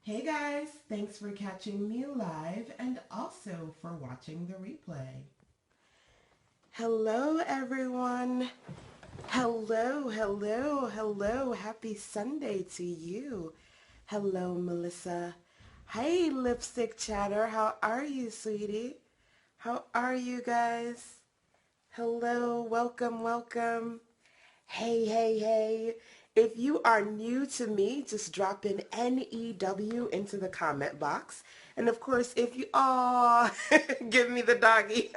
Hey guys, thanks for catching me live and also for watching the replay. Hello everyone. Hello. Happy Sunday to you. Hello Melissa. Hey Lipstick Chatter, how are you, sweetie? How are you guys? Hello, welcome. Hey. If you are new to me, just drop in NEW into the comment box. And of course, if you, give me the doggy.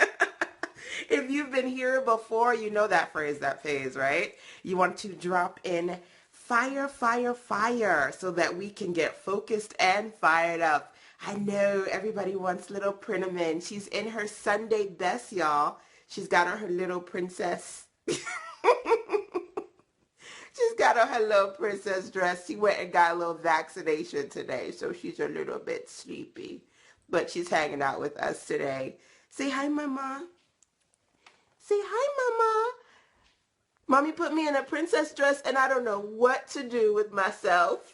If you've been here before, you know that phrase, that phase, right? You want to drop in fire, so that we can get focused and fired up. I know everybody wants little Prinnamin. She's in her Sunday best, y'all. She's got on her little princess. She's got on her little princess dress. She went and got a little vaccination today, so she's a little bit sleepy. But she's hanging out with us today. Say hi, Mama. Say hi, Mama. Mommy put me in a princess dress and I don't know what to do with myself.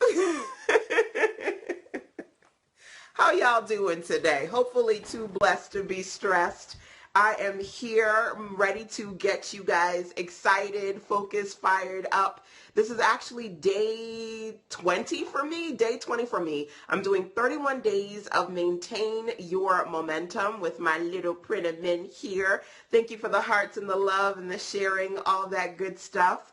How y'all doing today? Hopefully too blessed to be stressed. I am here ready to get you guys excited, focused, fired up. This is actually day 20 for me, day 20 for me. I'm doing 31 days of maintain your momentum with my little pretty men here. Thank you for the hearts and the love and the sharing, all that good stuff.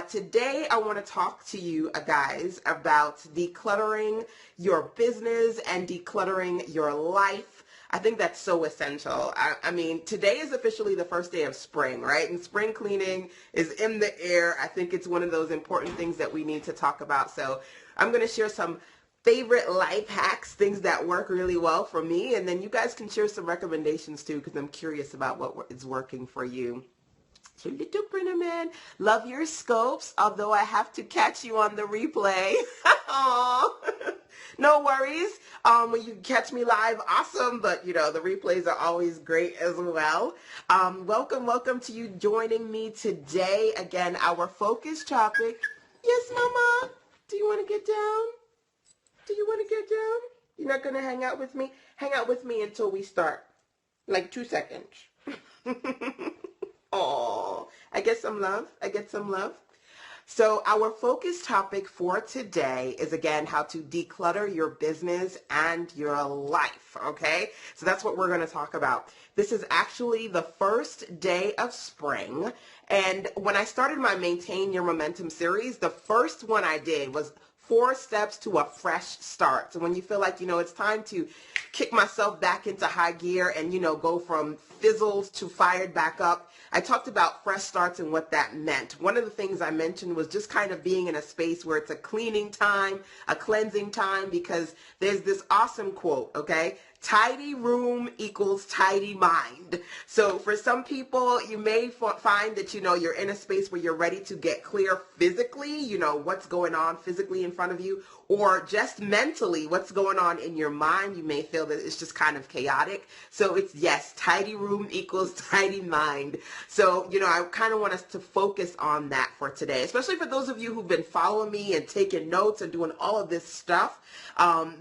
Today I want to talk to you guys about decluttering your business and decluttering your life. I think that's so essential. I mean, today is officially the first day of spring, right? And spring cleaning is in the air. I think it's one of those important things that we need to talk about. So I'm going to share some favorite life hacks, things that work really well for me. And then you guys can share some recommendations too, because I'm curious about what is working for you. So little printer man, love your scopes, although I have to catch you on the replay. Aw. No worries. When you catch me live, awesome. But you know, the replays are always great as well. Welcome to you joining me today. Again, our focus topic. Yes, Mama. Do you want to get down? Do you want to get down? You're not going to hang out with me? Hang out with me until we start. Like 2 seconds. Oh, I get some love. So our focus topic for today is again how to declutter your business and your life, okay? So that's what we're going to talk about. This is actually the first day of spring, and when I started my Maintain Your Momentum series, the first one I did was 4 steps to a fresh start. So when you feel like, it's time to kick myself back into high gear and, go from fizzled to fired back up, I talked about fresh starts and what that meant. One of the things I mentioned was just kind of being in a space where it's a cleaning time, a cleansing time, because there's this awesome quote, okay? Tidy room equals tidy mind. So for some people, you may find that, you're in a space where you're ready to get clear physically, what's going on physically in front of you, or just mentally, what's going on in your mind. You may feel that it's just kind of chaotic. So it's, yes, tidy room equals tidy mind. So, I kind of want us to focus on that for today, especially for those of you who've been following me and taking notes and doing all of this stuff.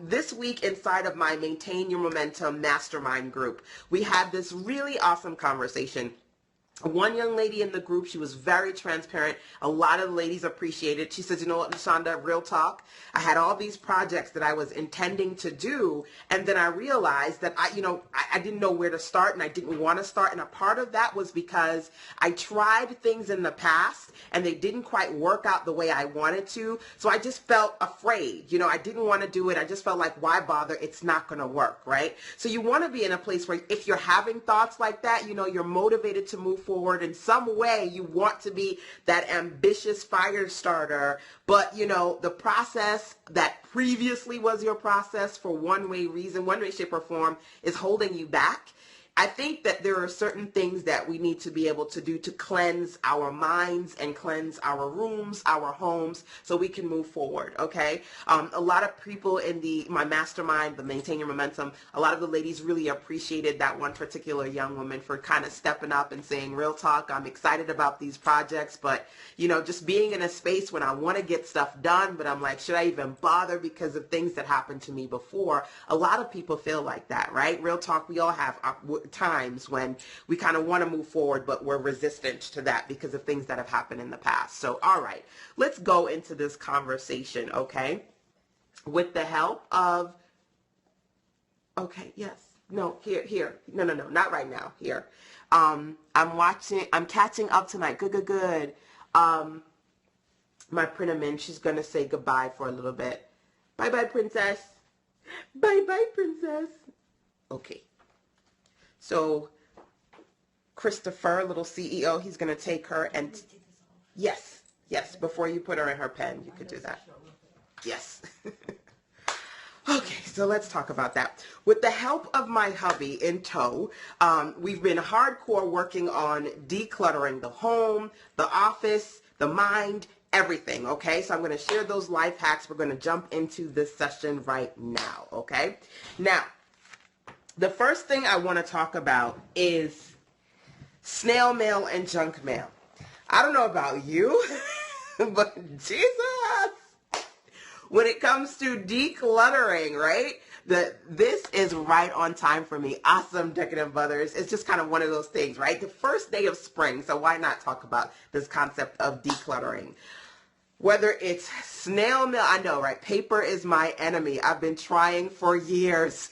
This week inside of my Maintain Your Momentum Mastermind group, we had this really awesome conversation. One young lady in the group, she was very transparent. A lot of the ladies appreciated. She says, you know what, LaShanda, real talk, I had all these projects that I was intending to do, and then I realized that I didn't know where to start, and I didn't want to start, and a part of that was because I tried things in the past, and they didn't quite work out the way I wanted to, so I just felt afraid. I didn't want to do it. I just felt like, why bother? It's not going to work, right? So you want to be in a place where if you're having thoughts like that, you're motivated to move forward in some way. You want to be that ambitious fire starter, but the process that previously was your process for one way, shape, or form is holding you back. I think that there are certain things that we need to be able to do to cleanse our minds and cleanse our rooms, our homes, so we can move forward, okay? A lot of people in my mastermind, the Maintain Your Momentum, a lot of the ladies really appreciated that one particular young woman for kind of stepping up and saying, real talk, I'm excited about these projects, but, you know, just being in a space when I want to get stuff done, but I'm like, should I even bother because of things that happened to me before? A lot of people feel like that, right? Real talk, we all have times when we kind of want to move forward, but we're resistant to that because of things that have happened in the past. So, all right, let's go into this conversation, okay? With the help of, okay, yes, no, here, no, not right now, here. I'm catching up tonight, good. My Printamin, she's going to say goodbye for a little bit. Bye-bye, princess. Bye-bye, princess. Okay. So Christopher, little CEO, he's going to take her and yes, before you put her in her pen, you could do that. Yes. Okay, so let's talk about that. With the help of my hubby in tow, we've been hardcore working on decluttering the home, the office, the mind, everything, okay? So I'm going to share those life hacks. We're going to jump into this session right now, okay? Now, the first thing I want to talk about is snail mail and junk mail. I don't know about you, but Jesus, when it comes to decluttering, right? This is right on time for me. Awesome, Decadent Brothers. It's just kind of one of those things, right? The first day of spring, so why not talk about this concept of decluttering? Whether it's snail mail, I know, right? Paper is my enemy. I've been trying for years.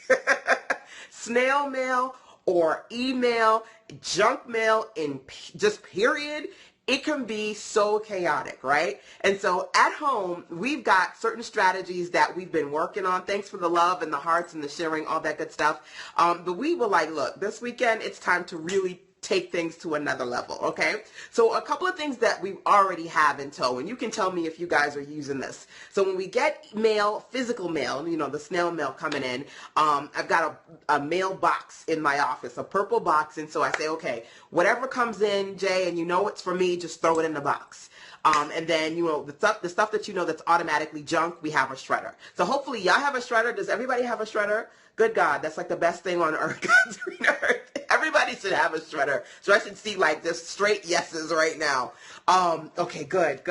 Snail mail or email, junk mail in just period, it can be so chaotic, right? And so at home, we've got certain strategies that we've been working on. Thanks for the love and the hearts and the sharing, all that good stuff. But we were like, look, this weekend, it's time to really take things to another level, okay? So a couple of things that we already have in tow, and you can tell me if you guys are using this. So when we get mail, physical mail, you know, the snail mail coming in, I've got a mail box in my office, a purple box, and so I say, okay, whatever comes in, Jay, and you know it's for me, just throw it in the box. And then, you know, the stuff that you know that's automatically junk, we have a shredder. So hopefully y'all have a shredder. Does everybody have a shredder? Good God, that's like the best thing on earth, God's green earth. Everybody should have a shredder. So I should see like just straight yeses right now. Okay, good.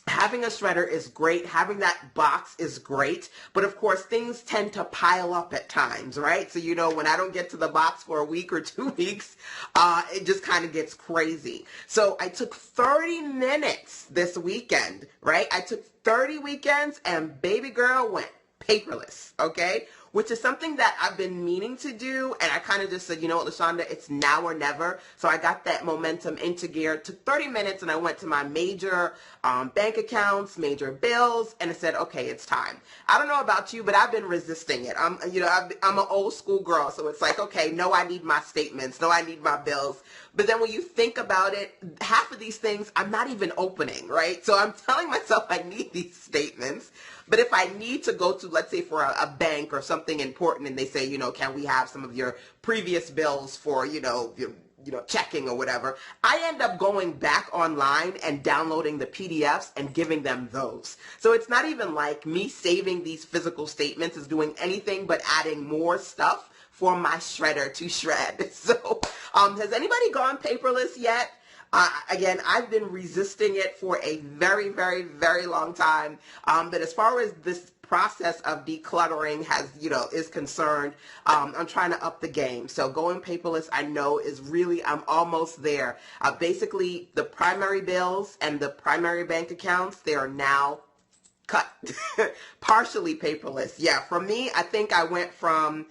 Having a shredder is great. Having that box is great. But of course, things tend to pile up at times, right? So, you know, when I don't get to the box for a week or 2 weeks, it just kind of gets crazy. So I took 30 minutes this weekend, right? I took 30 weekends and baby girl went paperless, okay? Which is something that I've been meaning to do, and I kind of just said, you know what, LaShanda, it's now or never. So I got that momentum into gear. It took 30 minutes, and I went to my major bank accounts, major bills, and I said, okay, it's time. I don't know about you, but I've been resisting it. I'm an old school girl, so it's like, okay, no, I need my statements. No, I need my bills. But then when you think about it, half of these things I'm not even opening, right? So I'm telling myself I need these statements. But if I need to go to, let's say, for a bank or something important, and they say, you know, can we have some of your previous bills for, you know, checking or whatever, I end up going back online and downloading the PDFs and giving them those. So it's not even like me saving these physical statements is doing anything but adding more stuff for my shredder to shred. So has anybody gone paperless yet? Again, I've been resisting it for a very, very, very long time. But as far as this process of decluttering is concerned, I'm trying to up the game. So going paperless, I know is really, I'm almost there. Basically, the primary bills and the primary bank accounts, they are now cut. Partially paperless. Yeah, for me, I think I went from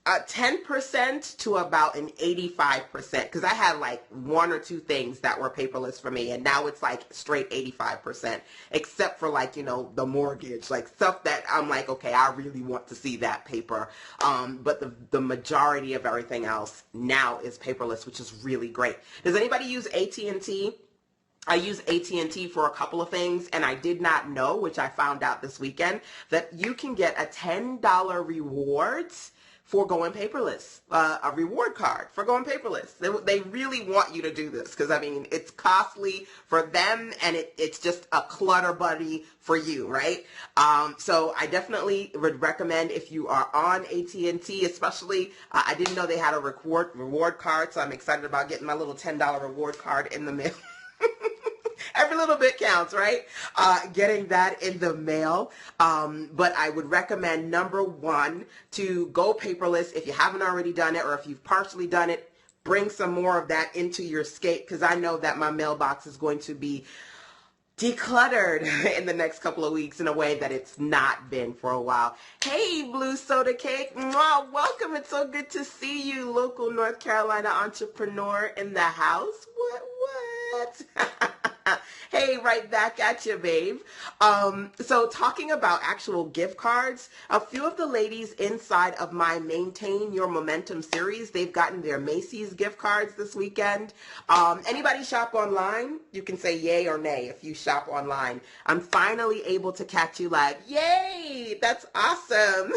10% to about an 85% because I had like one or two things that were paperless for me, and now it's like straight 85%, except for like, you know, the mortgage, like stuff that I'm like, okay, I really want to see that paper. But the majority of everything else now is paperless, which is really great. Does anybody use AT&T? I use AT&T for a couple of things, and I did not know, which I found out this weekend, that you can get a $10 rewards for going paperless, a reward card for going paperless. They really want you to do this because, I mean, it's costly for them and it's just a clutter buddy for you, right? So I definitely would recommend if you are on AT&T, especially, I didn't know they had a reward card, so I'm excited about getting my little $10 reward card in the mail. Every little bit counts, right? Getting that in the mail. But I would recommend, number one, to go paperless if you haven't already done it, or if you've partially done it, bring some more of that into your scape, because I know that my mailbox is going to be decluttered in the next couple of weeks in a way that it's not been for a while. Hey, Blue Soda Cake. Mwah, welcome. It's so good to see you, local North Carolina entrepreneur in the house. What? Hey, right back at you, babe. So talking about actual gift cards, a few of the ladies inside of my Maintain Your Momentum series, they've gotten their Macy's gift cards this weekend. Anybody shop online? You can say yay or nay if you shop online. I'm finally able to catch you live. Yay! That's awesome.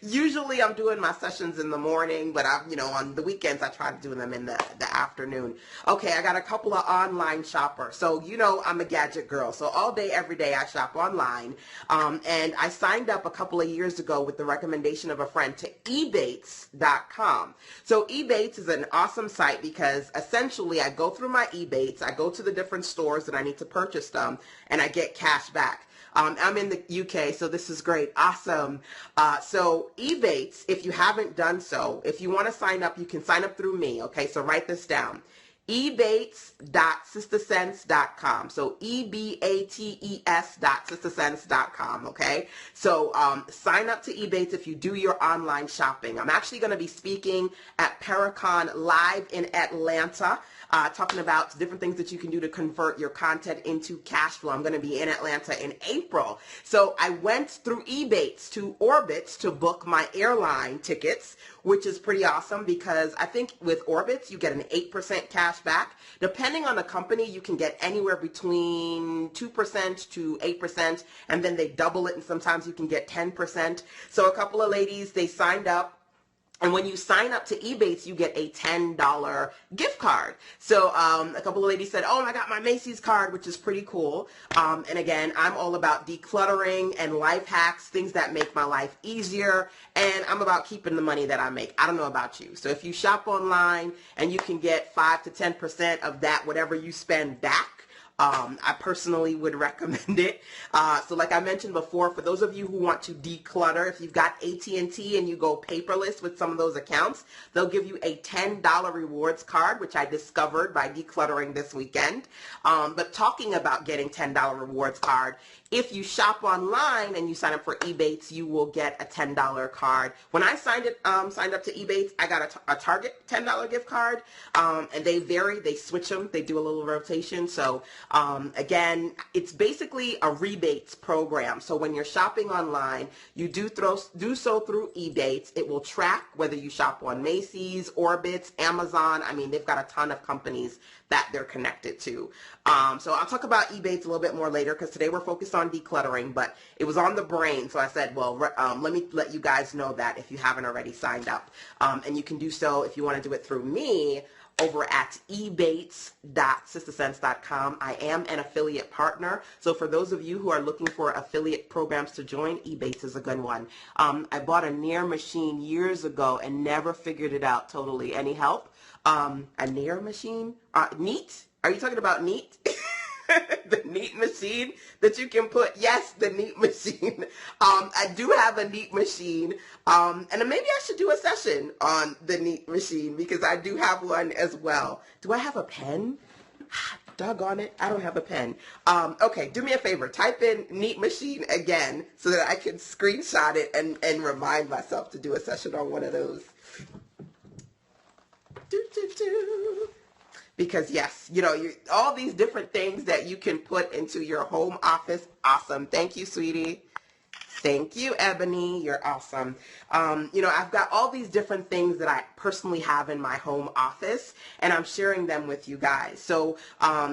Usually I'm doing my sessions in the morning, but on the weekends I try to do them in the afternoon. Okay, I got a couple of online shoppers. So, I'm a gadget girl. So all day, every day I shop online. And I signed up a couple of years ago with the recommendation of a friend to ebates.com. So Ebates is an awesome site because essentially I go through my Ebates, I go to the different stores that I need to purchase them, and I get cash back. I'm in the UK, so this is great. Awesome. So Ebates, if you haven't done so, if you want to sign up, you can sign up through me. Okay, so write this down. ebates.sistersense.com. So ebates.sistersense.com. Okay. So sign up to Ebates if you do your online shopping. I'm actually going to be speaking at Paracon Live in Atlanta, talking about different things that you can do to convert your content into cash flow. I'm going to be in Atlanta in April. So I went through Ebates to Orbitz to book my airline tickets, which is pretty awesome because I think with Orbitz, you get an 8% cash back. Depending on the company, you can get anywhere between 2% to 8%, and then they double it, and sometimes you can get 10%. So a couple of ladies, they signed up. And when you sign up to Ebates, you get a $10 gift card. So a couple of ladies said, oh, I got my Macy's card, which is pretty cool. And again, I'm all about decluttering and life hacks, things that make my life easier. And I'm about keeping the money that I make. I don't know about you. So if you shop online and you can get 5 to 10% of that, whatever you spend back, I personally would recommend it. So like I mentioned before, for those of you who want to declutter, if you've got AT&T and you go paperless with some of those accounts, they'll give you a $10 rewards card, which I discovered by decluttering this weekend. But talking about getting $10 rewards card, if you shop online and you sign up for Ebates, you will get a $10 card. When I signed up to Ebates, I got a Target $10 gift card, and they vary. They switch them. They do a little rotation. So again, it's basically a rebates program. So when you're shopping online, you do so through Ebates. It will track whether you shop on Macy's, Orbitz, Amazon. I mean, they've got a ton of companies that they're connected to. So I'll talk about Ebates a little bit more later because today we're focused on decluttering, but it was on the brain. So I said, well, let me let you guys know that if you haven't already signed up. And you can do so if you want to do it through me over at ebates.sistersense.com. I am an affiliate partner. So for those of you who are looking for affiliate programs to join, Ebates is a good one. I bought a Nair machine years ago and never figured it out totally. Any help? A Nair machine? Neat? Are you talking about Neat? The Neat machine that you can put, yes, the Neat machine. I do have a Neat machine, and maybe I should do a session on the Neat machine because I do have one as well. Do I have a pen? Doggone it, I don't have a pen. Okay, do me a favor, type in Neat machine again so that I can screenshot it and remind myself to do a session on one of those. Because yes, all these different things that you can put into your home office. Awesome. Thank you, sweetie. Thank you, Ebony. You're awesome. I've got all these different things that I personally have in my home office, and I'm sharing them with you guys. So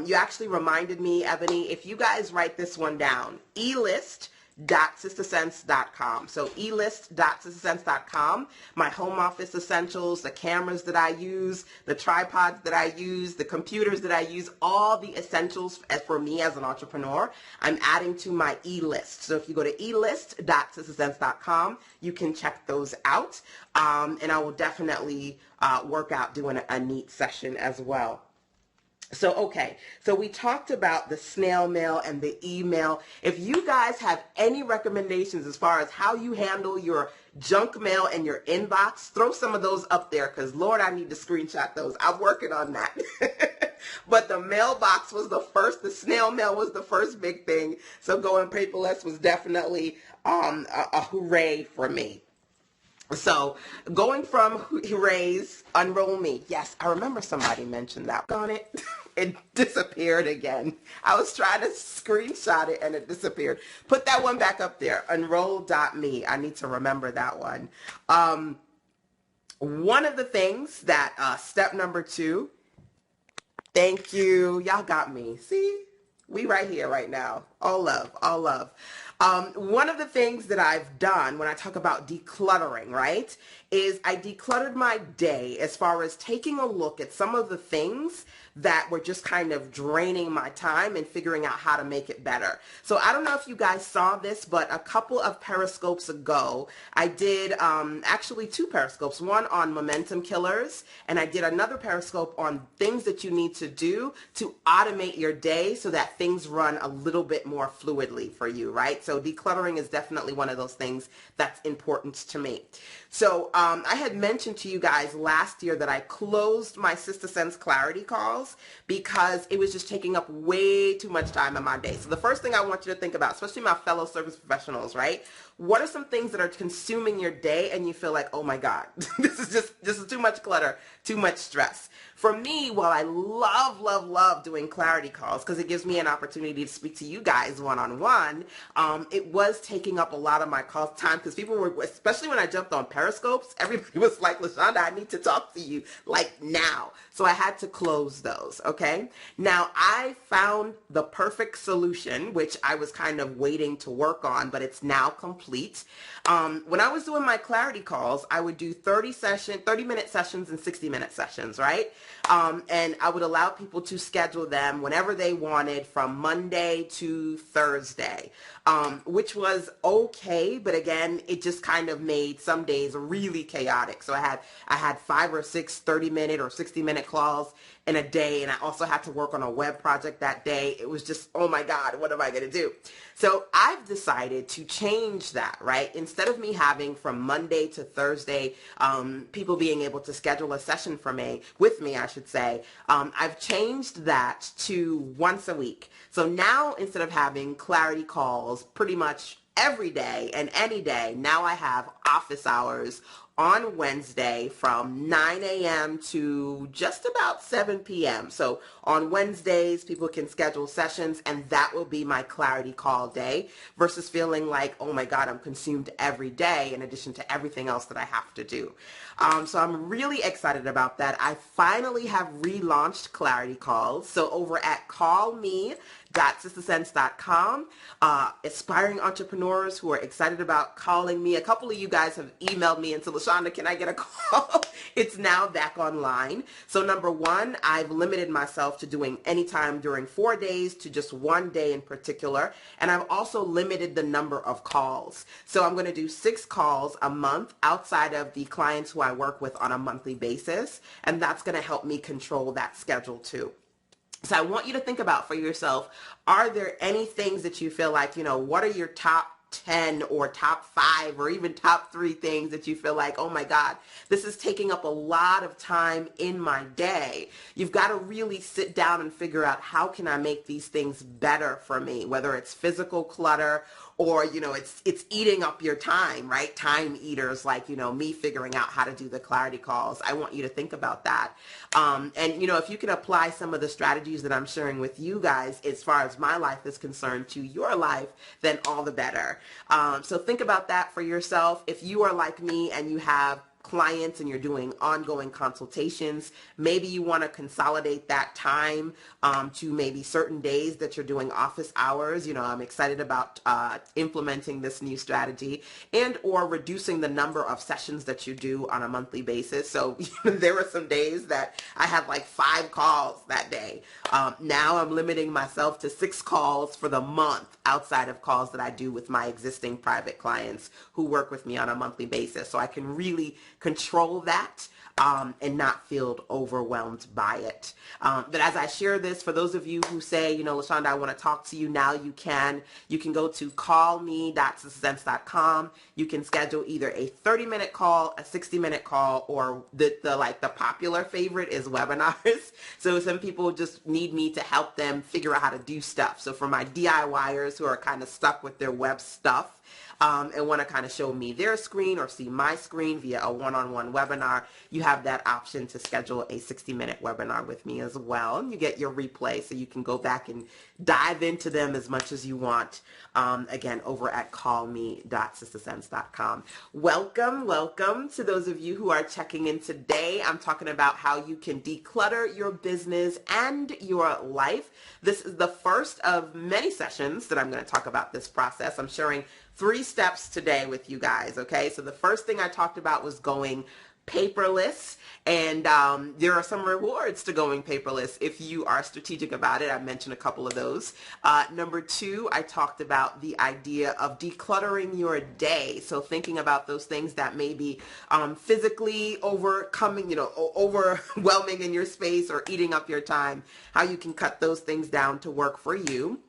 you actually reminded me, Ebony, if you guys write this one down, E-List elist.sistersense.com. So elist.sistersense.com. My home office essentials, the cameras that I use, the tripods that I use, the computers that I use, all the essentials for me as an entrepreneur, I'm adding to my e-list. So if you go to elist.sistersense.com, you can check those out. And I will definitely work out doing a neat session as well. So, okay, so we talked about the snail mail and the email. If you guys have any recommendations as far as how you handle your junk mail and your inbox, throw some of those up there because, Lord, I need to screenshot those. I'm working on that. But the mailbox was the first, the snail mail was the first big thing. So going paperless was definitely a hooray for me. So going from hoorays, unroll me. Yes, I remember somebody mentioned that. On it, it disappeared again. I was trying to screenshot it and it disappeared. Put that one back up there, unroll.me. I need to remember that one. One of the things that, step number 2, thank you. Y'all got me. See? We right here right now. All love, all love. One of the things that I've done when I talk about decluttering, right, is I decluttered my day as far as taking a look at some of the things that were just kind of draining my time and figuring out how to make it better. So I don't know if you guys saw this, but a couple of periscopes ago, I did actually 2 periscopes, one on momentum killers, and I did another periscope on things that you need to do to automate your day so that things run a little bit more fluidly for you, right? So decluttering is definitely one of those things that's important to me. So I had mentioned to you guys last year that I closed my Sister Sense Clarity calls because it was just taking up way too much time in my day. So the first thing I want you to think about, especially my fellow service professionals, right? What are some things that are consuming your day and you feel like, oh my God, this is too much clutter, too much stress. For me, while I love doing clarity calls because it gives me an opportunity to speak to you guys one-on-one, it was taking up a lot of my call time because people were, especially when I jumped on Periscopes, everybody was like, LaShanda, I need to talk to you like now. So I had to close those, okay? Now I found the perfect solution, which I was kind of waiting to work on, but it's now complete. When I was doing my clarity calls, I would do 30-minute sessions and 60-minute sessions, right? And I would allow people to schedule them whenever they wanted from Monday to Thursday, which was okay. But again, it just kind of made some days really chaotic. So I had 5 or 6 30-minute or 60-minute calls in a day. And I also had to work on a web project that day. It was just, oh my God, what am I going to do? So I've decided to change that, right? Instead of me having from Monday to Thursday, people being able to schedule a session with me, I should say, I've changed that to once a week. So now instead of having clarity calls pretty much every day and any day, now I have office hours on Wednesday from 9 a.m. to just about 7 p.m. So on Wednesdays, people can schedule sessions and that will be my clarity call day versus feeling like, oh my God, I'm consumed every day in addition to everything else that I have to do. So I'm really excited about that. I finally have relaunched clarity calls. So over at callme.sistersense.com, aspiring entrepreneurs who are excited about calling me. A couple of you guys have emailed me and said, LaShanda, can I get a call? It's now back online. So number 1, I've limited myself to doing anytime during 4 days to just 1 day in particular. And I've also limited the number of calls. So I'm going to do 6 calls a month outside of the clients who I work with on a monthly basis. And that's going to help me control that schedule too. So I want you to think about for yourself, are there any things that you feel like, what are your top 10 or top 5 or even top 3 things that you feel like, oh my God, this is taking up a lot of time in my day? You've got to really sit down and figure out how can I make these things better for me, whether it's physical clutter or, it's eating up your time, right? Time eaters like, me figuring out how to do the clarity calls. I want you to think about that. And, if you can apply some of the strategies that I'm sharing with you guys as far as my life is concerned to your life, then all the better. So think about that for yourself. If you are like me and you have clients and you're doing ongoing consultations, maybe you want to consolidate that time to maybe certain days that you're doing office hours. I'm excited about implementing this new strategy, and or reducing the number of sessions that you do on a monthly basis. So there were some days that I had like 5 calls that day. Now I'm limiting myself to 6 calls for the month outside of calls that I do with my existing private clients who work with me on a monthly basis. So I can really control that and not feel overwhelmed by it. But as I share this, for those of you who say, LaShanda, I want to talk to you now, you can go to callme.sistasense.com. You can schedule either a 30-minute call, a 60-minute call, or the popular favorite is webinars. So some people just need me to help them figure out how to do stuff. So for my DIYers who are kind of stuck with their web stuff, and want to kind of show me their screen or see my screen via a one-on-one webinar, you have that option to schedule a 60-minute webinar with me as well. And you get your replay so you can go back and dive into them as much as you want. Again, over at callme.sistasense.com. Welcome to those of you who are checking in today. I'm talking about how you can declutter your business and your life. This is the first of many sessions that I'm going to talk about this process. I'm sharing 3 steps today with you guys, okay? So the first thing I talked about was going paperless, and there are some rewards to going paperless if you are strategic about it. I mentioned a couple of those. Number 2, I talked about the idea of decluttering your day. So thinking about those things that may be physically overwhelming in your space or eating up your time, how you can cut those things down to work for you.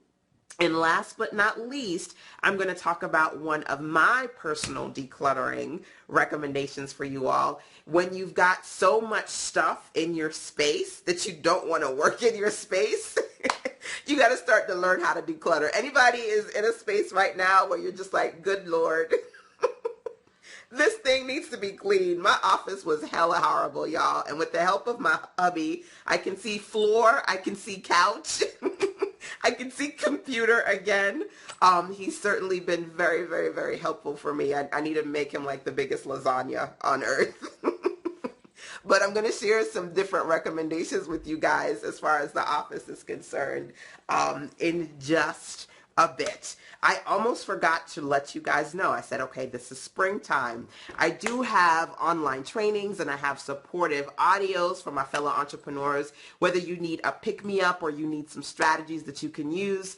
And last but not least, I'm going to talk about one of my personal decluttering recommendations for you all. When you've got so much stuff in your space that you don't want to work in your space, you got to start to learn how to declutter. Anybody is in a space right now where you're just like, good Lord, this thing needs to be clean. My office was hella horrible, y'all. And with the help of my hubby, I can see floor, I can see couch. I can see computer again. He's certainly been very, very, very helpful for me. I need to make him like the biggest lasagna on earth. But I'm going to share some different recommendations with you guys as far as the office is concerned in just a bit. I almost forgot to let you guys know. I said, okay, this is springtime. I do have online trainings and I have supportive audios for my fellow entrepreneurs. Whether you need a pick-me-up or you need some strategies that you can use,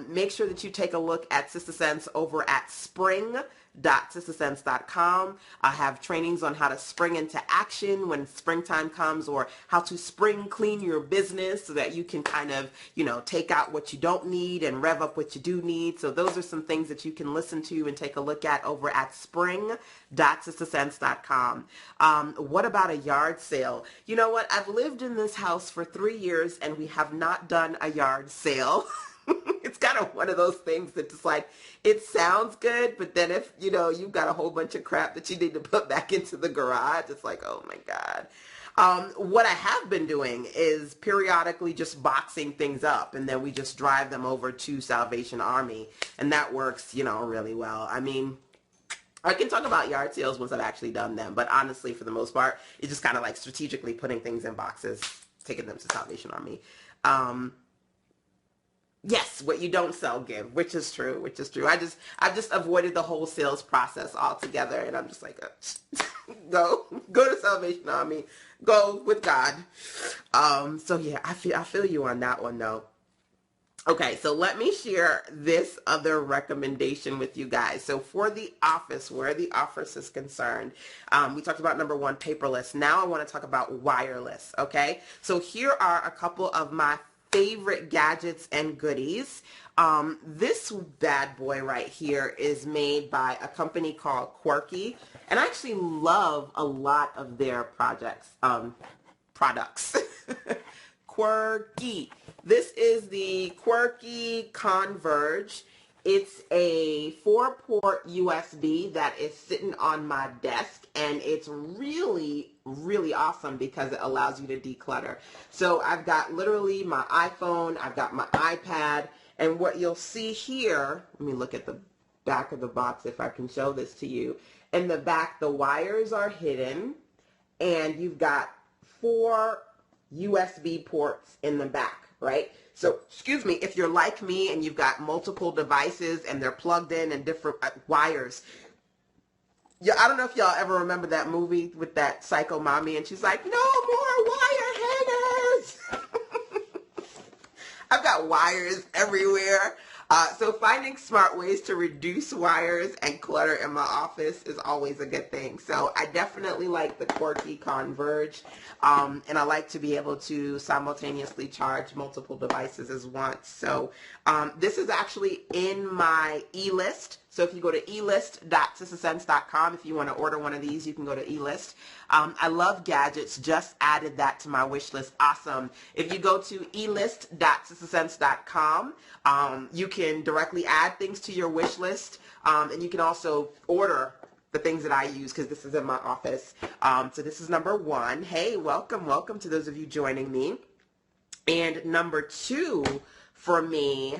make sure that you take a look at Sister Sense over at spring.sistasense.com. I have trainings on how to spring into action when springtime comes, or how to spring clean your business so that you can kind of, take out what you don't need and rev up what you do need. So those are some things that you can listen to and take a look at over at spring.sistasense.com. What about a yard sale? You know what? I've lived in this house for 3 years and we have not done a yard sale. It's kind of one of those things that just like, it sounds good, but then if, you've got a whole bunch of crap that you need to put back into the garage, it's like, oh my God. What I have been doing is periodically just boxing things up, and then we just drive them over to Salvation Army, and that works, really well. I mean, I can talk about yard sales once I've actually done them, but honestly, for the most part, it's just kind of like strategically putting things in boxes, taking them to Salvation Army. Yes, what you don't sell, give, which is true. I've just avoided the whole sales process altogether, and I'm just like, go to Salvation Army, go with God. So yeah, I feel you on that one though. Okay, so let me share this other recommendation with you guys. So for the office, where the office is concerned, we talked about number 1, paperless. Now I want to talk about wireless, okay? So here are a couple of my favorite gadgets and goodies. This bad boy right here is made by a company called Quirky, and I actually love a lot of their products. Quirky. This is the Quirky Converge. It's a 4-port USB that is sitting on my desk, and it's really, really awesome because it allows you to declutter. So I've got literally my iPhone, I've got my iPad, and what you'll see here, let me look at the back of the box if I can show this to you. In the back, the wires are hidden, and you've got 4 USB ports in the back, right? So, excuse me, if you're like me and you've got multiple devices and they're plugged in and different wires. Yeah, I don't know if y'all ever remember that movie with that psycho mommy, and she's like, no more wire hangers. I've got wires everywhere. So finding smart ways to reduce wires and clutter in my office is always a good thing. So I definitely like the quirky Converge, and I like to be able to simultaneously charge multiple devices as once. So this is actually in my e-list. So if you go to elist.sistasense.com, if you want to order one of these, you can go to elist. I love gadgets, just added that to my wish list. Awesome. If you go to elist.sistasense.com, you can directly add things to your wish list, and you can also order the things that I use because this is in my office. So this is number 1. Hey, welcome to those of you joining me. And number 2 for me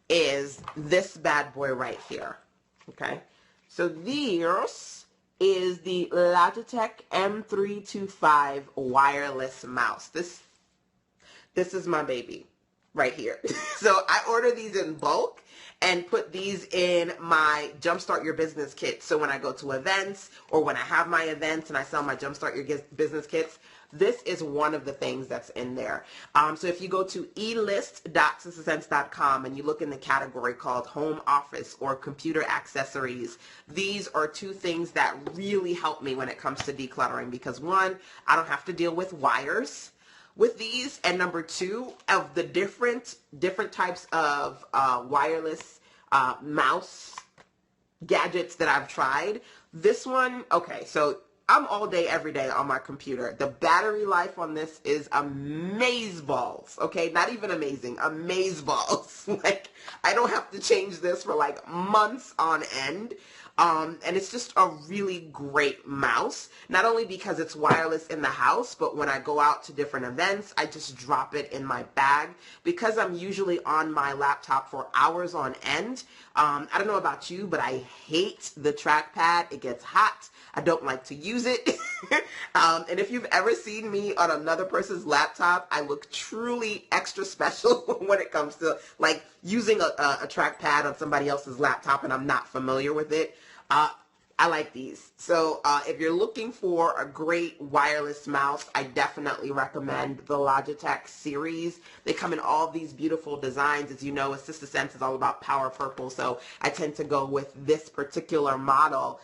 is this bad boy right here. Okay, so this is the Logitech M325 wireless mouse. This is my baby right here. So I order these in bulk and put these in my Jumpstart Your Business kit. So when I go to events or when I have my events and I sell my Jumpstart Your Business kits, this is one of the things that's in there. So if you go to elist.sistasense.com and you look in the category called home office or computer accessories, these are 2 things that really help me when it comes to decluttering, because 1, I don't have to deal with wires with these, and number 2, of the different types of wireless mouse gadgets that I've tried, this one, okay, so I'm all day, every day on my computer. The battery life on this is amazeballs, okay? Not even amazing, amazeballs. Like, I don't have to change this for like months on end. And it's just a really great mouse, not only because it's wireless in the house, but when I go out to different events, I just drop it in my bag. Because I'm usually on my laptop for hours on end, I don't know about you, but I hate the trackpad. It gets hot. I don't like to use it. And if you've ever seen me on another person's laptop, I look truly extra special when it comes to like using a trackpad on somebody else's laptop and I'm not familiar with it. I like these. So if you're looking for a great wireless mouse, I definitely recommend the Logitech series. They come in all these beautiful designs. As you know, Assista Sense is all about power purple, so I tend to go with this particular model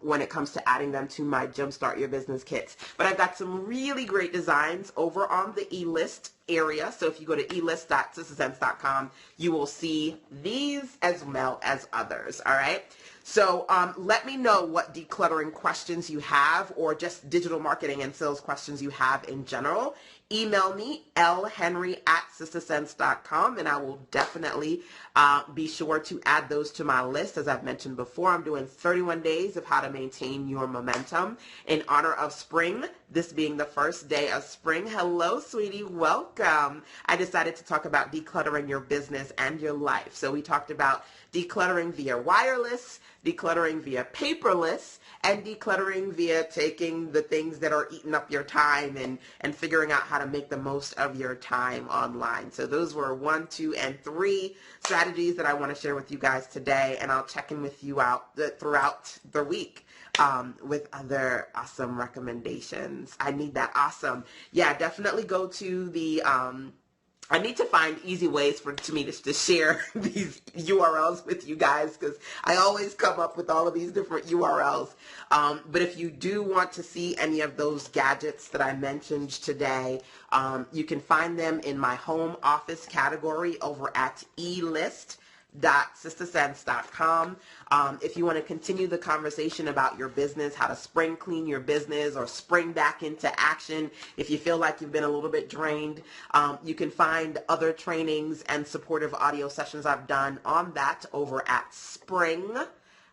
when it comes to adding them to my Jumpstart Your Business kits. But I've got some really great designs over on the e-list area. So if you go to elist.sistasense.com, you will see these as well as others. All right. So let me know what decluttering questions you have, or just digital marketing and sales questions you have in general. Email me, lhenry@sistasense.com, and I will definitely be sure to add those to my list. As I've mentioned before, I'm doing 31 days of how to maintain your momentum in honor of spring, this being the first day of spring. Hello, sweetie. Welcome. I decided to talk about decluttering your business and your life. So we talked about decluttering via wireless, decluttering via paperless, and decluttering via taking the things that are eating up your time and figuring out how to make the most of your time online. So those were 1, 2, and 3 strategies that I want to share with you guys today, and I'll check in with you out throughout the week with other awesome recommendations. I need that. Awesome. Yeah, definitely go to the I need to find easy ways to me to share these URLs with you guys, because I always come up with all of these different URLs. But if you do want to see any of those gadgets that I mentioned today, you can find them in my home office category over at elist.sistasense.com. If you want to continue the conversation about your business, how to spring clean your business or spring back into action, if you feel like you've been a little bit drained, you can find other trainings and supportive audio sessions I've done on that over at spring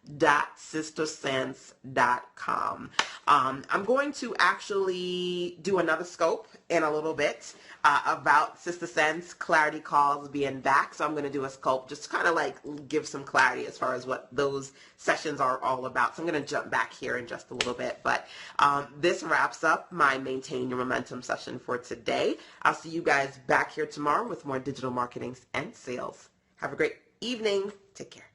www.sistersense.com. I'm going to actually do another scope in a little bit about Sister Sense clarity calls being back. So I'm going to do a scope just to kind of like give some clarity as far as what those sessions are all about. So I'm going to jump back here in just a little bit. But this wraps up my Maintain Your Momentum session for today. I'll see you guys back here tomorrow with more digital marketing and sales. Have a great evening. Take care.